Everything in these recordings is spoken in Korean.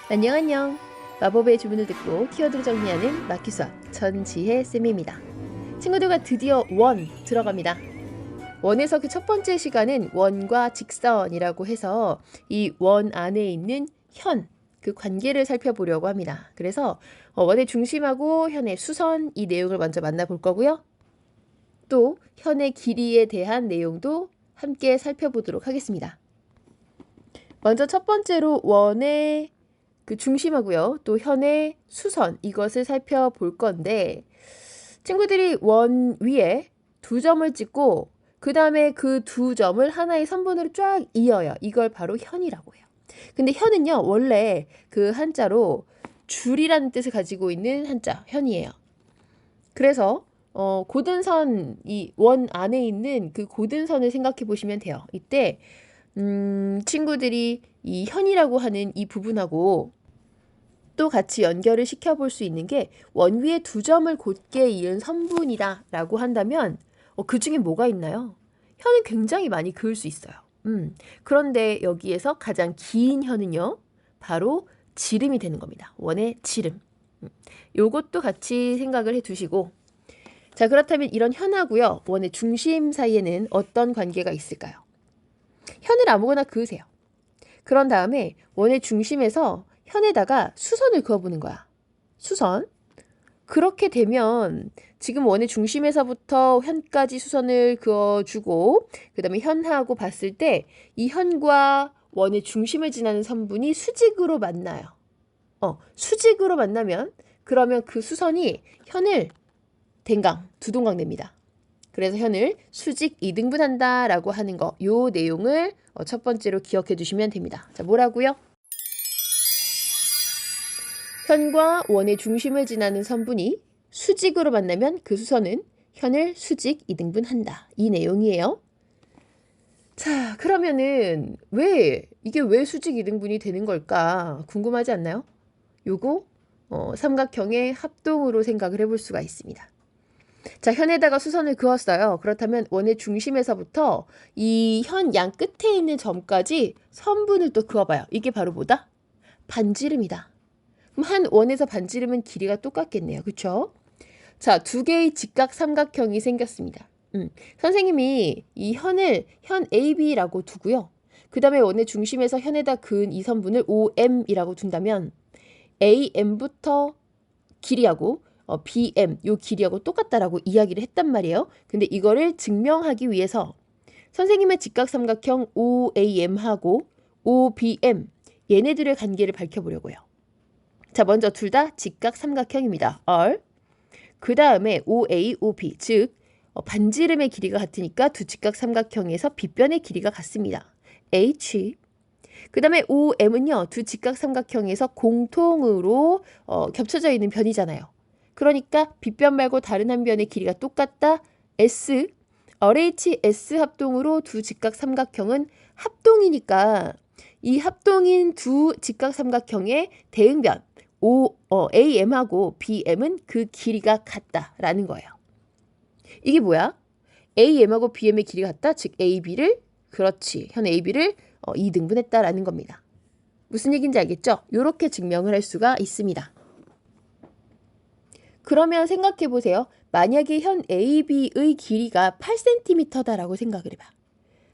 안녕 안녕. 마법의 주문을 듣고 키워드를 정리하는 마키수학 전지혜 쌤입니다. 친구들과 드디어 원 들어갑니다. 원에서 그 첫 번째 시간은 원과 직선이라고 해서 이 원 안에 있는 현, 그 관계를 살펴보려고 합니다. 그래서 원의 중심하고 현의 수선 이 내용을 먼저 만나볼 거고요. 또 현의 길이에 대한 내용도 함께 살펴보도록 하겠습니다. 먼저 첫 번째로 원의 그 중심하고요. 또 현의 수선 이것을 살펴볼 건데 친구들이 원 위에 두 점을 찍고 그 다음에 그 두 점을 하나의 선분으로 쫙 이어요. 이걸 바로 현이라고 해요. 근데 현은요 원래 그 한자로 줄이라는 뜻을 가지고 있는 한자 현이에요. 그래서 고든선 이 원 안에 있는 그 고든선을 생각해 보시면 돼요. 이때 친구들이 이 현이라고 하는 이 부분하고 또 같이 연결을 시켜볼 수 있는 게 원 위에 두 점을 곧게 이은 선분이다 라고 한다면 그 중에 뭐가 있나요? 현은 굉장히 많이 그을 수 있어요. 그런데 여기에서 가장 긴 현은요. 바로 지름이 되는 겁니다. 원의 지름. 요것도 같이 생각을 해두시고 자 그렇다면 이런 현하고요. 원의 중심 사이에는 어떤 관계가 있을까요? 현을 아무거나 그으세요. 그런 다음에 원의 중심에서 현에다가 수선을 그어보는 거야. 수선. 그렇게 되면 지금 원의 중심에서부터 현까지 수선을 그어주고 그 다음에 현하고 봤을 때 이 현과 원의 중심을 지나는 선분이 수직으로 만나요. 수직으로 만나면 그러면 그 수선이 현을 댕강, 두동강 냅니다. 그래서 현을 수직 이등분한다 라고 하는 거, 요 내용을 첫 번째로 기억해 두시면 됩니다. 자, 뭐라고요? 현과 원의 중심을 지나는 선분이 수직으로 만나면 그 수선은 현을 수직 이등분한다. 이 내용이에요. 자, 그러면은 이게 왜 수직 이등분이 되는 걸까? 궁금하지 않나요? 요거 삼각형의 합동으로 생각을 해볼 수가 있습니다. 자, 현에다가 수선을 그었어요. 그렇다면 원의 중심에서부터 이 현 양 끝에 있는 점까지 선분을 또 그어봐요. 이게 바로 뭐다? 반지름이다. 그럼 한 원에서 반지름은 길이가 똑같겠네요. 그쵸? 자, 두 개의 직각 삼각형이 생겼습니다. 선생님이 이 현을 현 AB라고 두고요. 그 다음에 원의 중심에서 현에다 그은 이 선분을 OM이라고 둔다면 AM부터 길이하고 BM 요 길이하고 똑같다라고 이야기를 했단 말이에요. 근데 이거를 증명하기 위해서 선생님의 직각삼각형 OAM하고 OBM 얘네들의 관계를 밝혀보려고요. 자, 먼저 둘 다 직각삼각형입니다. R. 그 다음에 OA, OB 즉 반지름의 길이가 같으니까 두 직각삼각형에서 빗변의 길이가 같습니다. H. 그 다음에 OM은요. 두 직각삼각형에서 공통으로 겹쳐져 있는 변이잖아요. 그러니까 빗변 말고 다른 한 변의 길이가 똑같다. S, RHS 합동으로 두 직각삼각형은 합동이니까 이 합동인 두 직각삼각형의 대응변 AM하고 BM은 그 길이가 같다라는 거예요. 이게 뭐야? AM하고 BM의 길이가 같다? 즉 AB를 그렇지. 현 AB를 2등분했다라는 겁니다. 무슨 얘기인지 알겠죠? 이렇게 증명을 할 수가 있습니다. 그러면 생각해 보세요. 만약에 현 AB의 길이가 8cm다라고 생각을 해봐.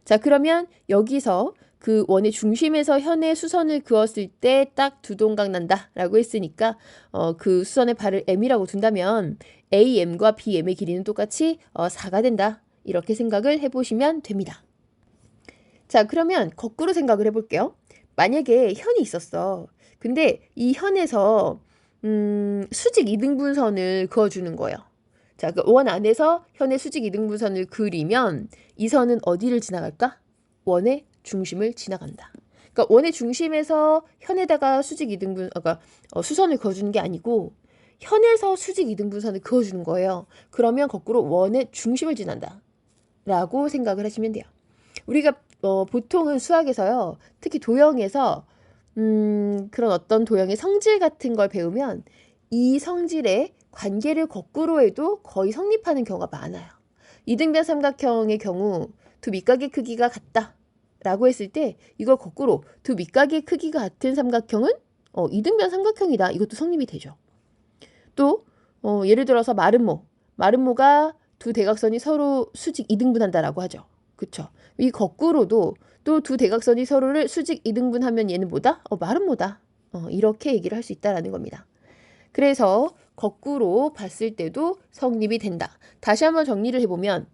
자, 그러면 여기서 그 원의 중심에서 현의 수선을 그었을 때 딱 두 동강 난다라고 했으니까 그 수선의 발을 M이라고 둔다면 AM과 BM의 길이는 똑같이 4가 된다. 이렇게 생각을 해보시면 됩니다. 자, 그러면 거꾸로 생각을 해볼게요. 만약에 현이 있었어. 근데 이 현에서 수직 이등분선을 그어주는 거예요. 자, 그 원 안에서 현의 수직 이등분선을 그리면 이 선은 어디를 지나갈까? 원의 중심을 지나간다. 그러니까 원의 중심에서 현에다가 수직 이등분, 수선을 그어주는 게 아니고 현에서 수직 이등분선을 그어주는 거예요. 그러면 거꾸로 원의 중심을 지난다. 라고 생각을 하시면 돼요. 우리가 보통은 수학에서요. 특히 도형에서 그런 어떤 도형의 성질 같은 걸 배우면 이 성질의 관계를 거꾸로 해도 거의 성립하는 경우가 많아요. 이등변 삼각형의 경우 두 밑각의 크기가 같다 라고 했을 때 이걸 거꾸로 두 밑각의 크기가 같은 삼각형은 이등변 삼각형이다. 이것도 성립이 되죠. 또 예를 들어서 마름모가 두 대각선이 서로 수직 이등분한다라고 하죠. 그쵸? 이 거꾸로도 또 두 대각선이 서로를 수직 이등분하면 얘는 뭐다? 마름모다. 이렇게 얘기를 할 수 있다라는 겁니다. 그래서 거꾸로 봤을 때도 성립이 된다. 다시 한번 정리를 해보면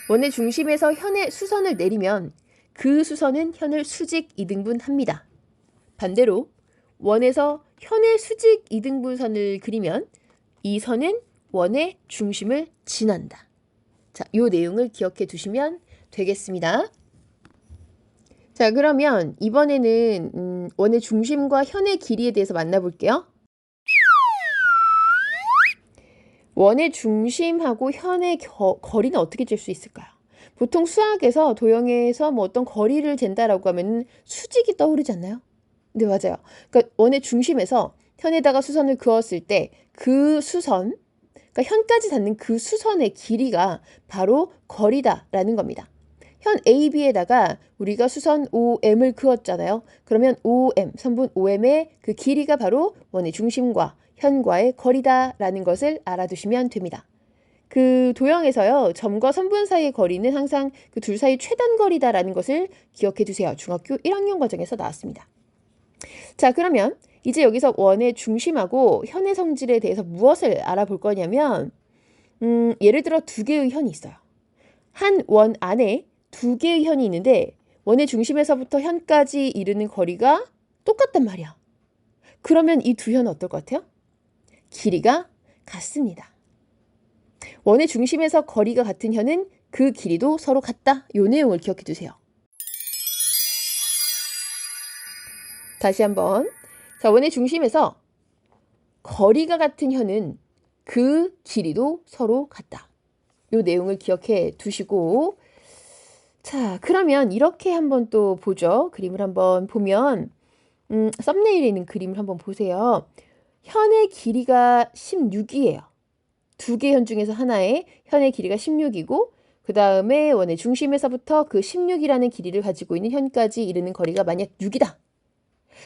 원의 중심에서 현의 수선을 내리면 그 수선은 현을 수직 이등분합니다. 반대로 원에서 현의 수직 이등분선을 그리면 이 선은 원의 중심을 지난다. 자, 이 내용을 기억해 두시면 되겠습니다. 자, 그러면 이번에는 원의 중심과 현의 길이에 대해서 만나볼게요. 원의 중심하고 현의 거리는 어떻게 잴 수 있을까요? 보통 수학에서 도형에서 뭐 어떤 거리를 잰다라고 하면 수직이 떠오르지 않나요? 네, 맞아요. 그러니까 원의 중심에서 현에다가 수선을 그었을 때 그 수선, 그러니까 현까지 닿는 그 수선의 길이가 바로 거리다라는 겁니다. 현 AB에다가 우리가 수선 OM을 그었잖아요. 그러면 OM, 선분 OM의 그 길이가 바로 원의 중심과 현과의 거리다라는 것을 알아두시면 됩니다. 그 도형에서요, 점과 선분 사이의 거리는 항상 그 둘 사이 최단 거리다라는 것을 기억해 두세요. 중학교 1학년 과정에서 나왔습니다. 자, 그러면 이제 여기서 원의 중심하고 현의 성질에 대해서 무엇을 알아볼 거냐면 예를 들어 두 개의 현이 있어요. 한 원 안에 두 개의 현이 있는데 원의 중심에서부터 현까지 이르는 거리가 똑같단 말이야. 그러면 이 두 현은 어떨 것 같아요? 길이가 같습니다. 원의 중심에서 거리가 같은 현은 그 길이도 서로 같다. 이 내용을 기억해 두세요. 다시 한번. 자, 원의 중심에서 거리가 같은 현은 그 길이도 서로 같다. 이 내용을 기억해 두시고, 자, 그러면 이렇게 한번 또 보죠. 그림을 한번 보면 썸네일에 있는 그림을 한번 보세요. 현의 길이가 16이에요. 두 개 현 중에서 하나의 현의 길이가 16이고 그 다음에 원의 중심에서부터 그 16이라는 길이를 가지고 있는 현까지 이르는 거리가 만약 6이다.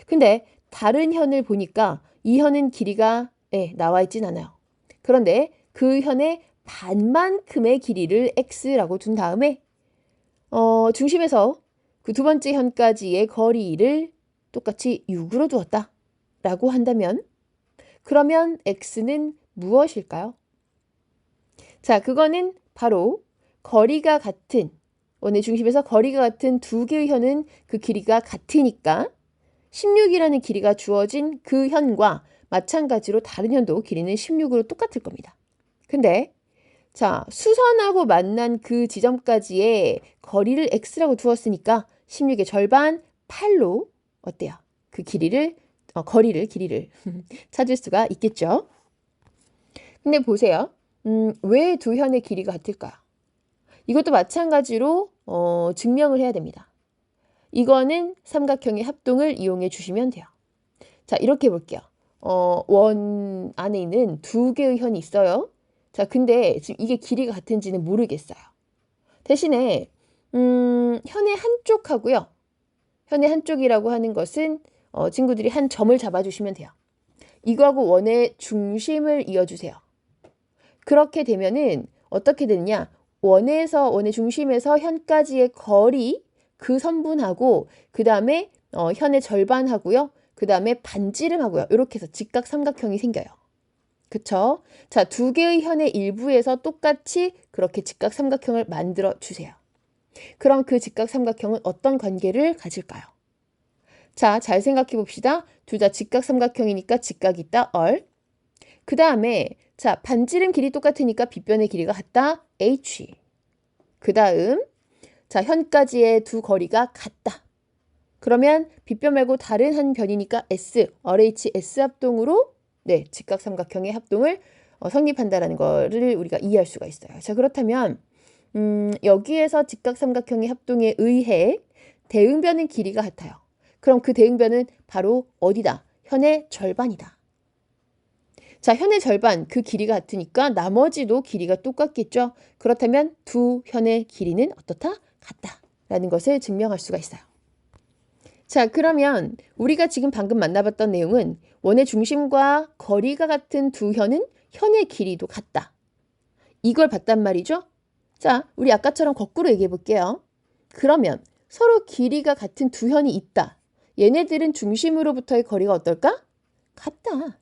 근데 다른 현을 보니까 이 현은 길이가 나와 있진 않아요. 그런데 그 현의 반만큼의 길이를 x라고 둔 다음에 중심에서 그 두 번째 현까지의 거리를 똑같이 6으로 두었다 라고 한다면 그러면 x는 무엇일까요? 자, 그거는 바로 거리가 같은 원의 중심에서 거리가 같은 두 개의 현은 그 길이가 같으니까 16이라는 길이가 주어진 그 현과 마찬가지로 다른 현도 길이는 16으로 똑같을 겁니다. 근데 자, 수선하고 만난 그 지점까지의 거리를 x라고 두었으니까 16의 절반 8로 어때요? 그 길이를 길이를 찾을 수가 있겠죠. 근데 보세요. 왜 두 현의 길이가 같을까요? 이것도 마찬가지로 증명을 해야 됩니다. 이거는 삼각형의 합동을 이용해 주시면 돼요. 자, 이렇게 볼게요. 원 안에 있는 두 개의 현이 있어요. 자, 근데 지금 이게 길이가 같은지는 모르겠어요. 대신에 현의 한쪽하고요. 현의 한쪽이라고 하는 것은 친구들이 한 점을 잡아주시면 돼요. 이거하고 원의 중심을 이어주세요. 그렇게 되면은 어떻게 되느냐? 원의 중심에서 현까지의 거리 그 선분하고 그 다음에 현의 절반하고요. 그 다음에 반지름하고요. 이렇게 해서 직각 삼각형이 생겨요. 그쵸? 자, 두 개의 현의 일부에서 똑같이 그렇게 직각 삼각형을 만들어 주세요. 그럼 그 직각 삼각형은 어떤 관계를 가질까요? 자, 잘 생각해 봅시다. 둘 다 직각 삼각형이니까 직각이 있다. 그 다음에 자, 반지름 길이 똑같으니까 빗변의 길이가 같다. h. 그 다음 자, 현까지의 두 거리가 같다. 그러면 빗변 말고 다른 한 변이니까 s, RHS 합동으로 직각 삼각형의 합동을 성립한다라는 거를 우리가 이해할 수가 있어요. 자, 그렇다면 여기에서 직각 삼각형의 합동에 의해 대응변은 길이가 같아요. 그럼 그 대응변은 바로 어디다? 현의 절반이다. 자, 현의 절반, 그 길이가 같으니까 나머지도 길이가 똑같겠죠? 그렇다면 두 현의 길이는 어떻다? 같다. 라는 것을 증명할 수가 있어요. 자, 그러면 우리가 지금 방금 만나봤던 내용은 원의 중심과 거리가 같은 두 현은 현의 길이도 같다. 이걸 봤단 말이죠. 자, 우리 아까처럼 거꾸로 얘기해 볼게요. 그러면 서로 길이가 같은 두 현이 있다. 얘네들은 중심으로부터의 거리가 어떨까? 같다.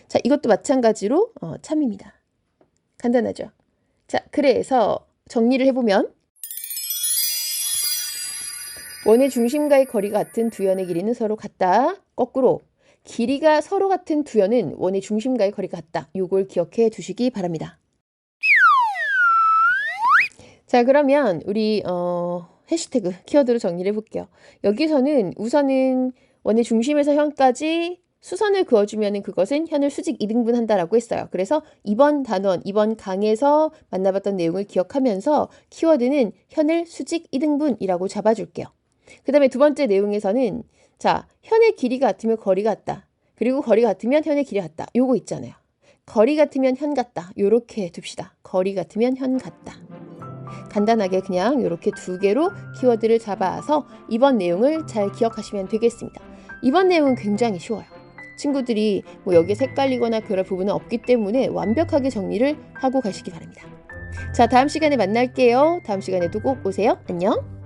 자, 이것도 마찬가지로 참입니다. 간단하죠? 자, 그래서 정리를 해보면 원의 중심과의 거리가 같은 두 현의 길이는 서로 같다. 거꾸로 길이가 서로 같은 두 현은 원의 중심과의 거리가 같다. 요걸 기억해 두시기 바랍니다. 자, 그러면 우리 해시태그 키워드로 정리를 해볼게요. 여기서는 우선은 원의 중심에서 현까지 수선을 그어주면 그것은 현을 수직 2등분 한다라고 했어요. 그래서 이번 단원, 이번 강에서 만나봤던 내용을 기억하면서 키워드는 현을 수직 2등분이라고 잡아줄게요. 그 다음에 두 번째 내용에서는 자, 현의 길이가 같으면 거리가 같다. 그리고 거리가 같으면 현의 길이 같다. 요거 있잖아요. 거리 같으면 현 같다. 요렇게 둡시다. 거리 같으면 현 같다. 간단하게 그냥 이렇게 두 개로 키워드를 잡아서 이번 내용을 잘 기억하시면 되겠습니다. 이번 내용은 굉장히 쉬워요. 친구들이 뭐 여기에 헷갈리거나 그럴 부분은 없기 때문에 완벽하게 정리를 하고 가시기 바랍니다. 자, 다음 시간에 만날게요. 다음 시간에도 꼭 오세요. 안녕.